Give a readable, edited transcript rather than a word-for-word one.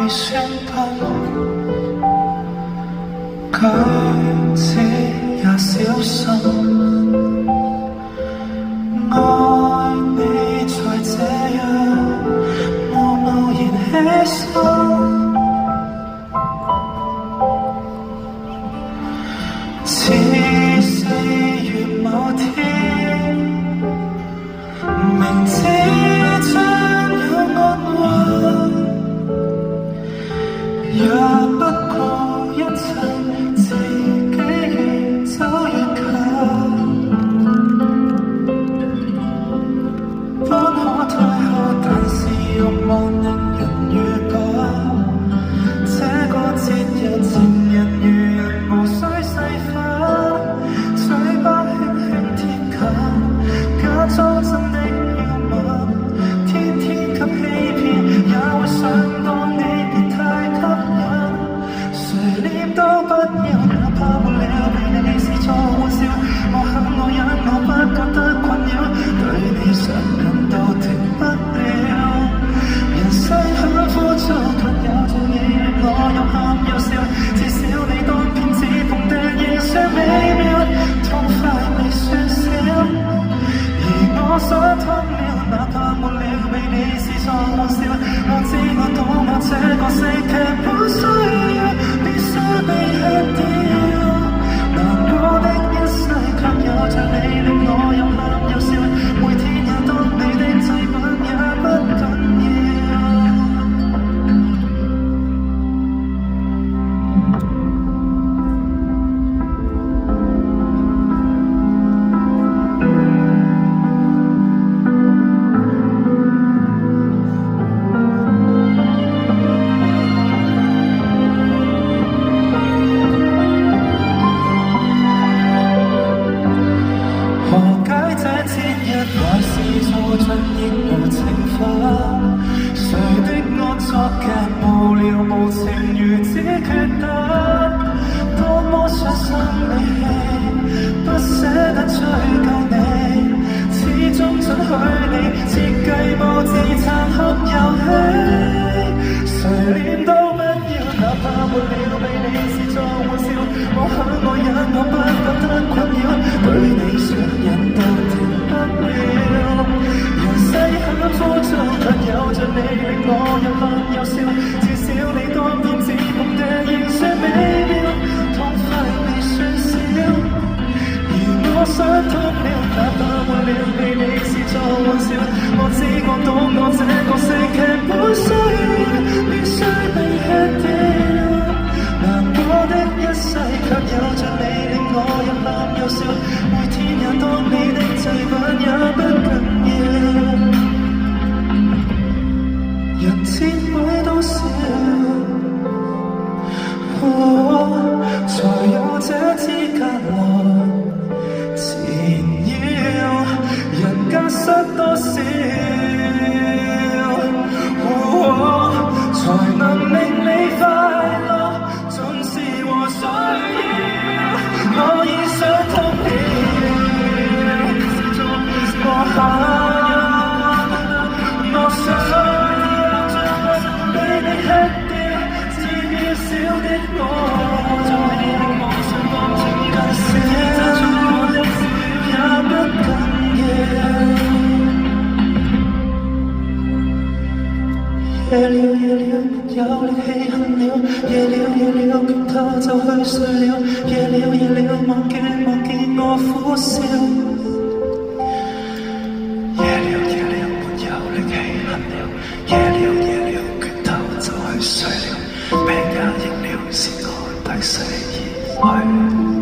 未宣布，舉止也小心，愛你才這樣貿然犧牲。似4月某天，明知將有安穩，也不過一切自己越走越近。不可退後，但是欲望令人預感。這個節日情人如人無需細分，嘴巴輕輕貼近，假裝真的要吻，天天給欺騙，也會想當你別太吸引。誰念都不要，哪怕沒了被你視作玩笑，我很愛忍，我不覺得困擾，對你上癮到停不了。人世很枯燥，卻有着你令我又喊又笑，至少你當片子碰釘仍算美妙，痛快未算少，而我想通了，哪怕沒了被你視作玩笑，我知我懂我這個世劇本需要必須被吃掉，難過的一世卻有着你令我又喊又笑，每天也當你的祭品也不緊要。夜了夜了，沒有力氣恨了，夜了夜了，拳頭就去睡了，夜了夜了，望見我苦笑。夜了夜了，沒有力氣恨了，夜了夜了，拳頭就去睡了，病也應了，是我替死而去。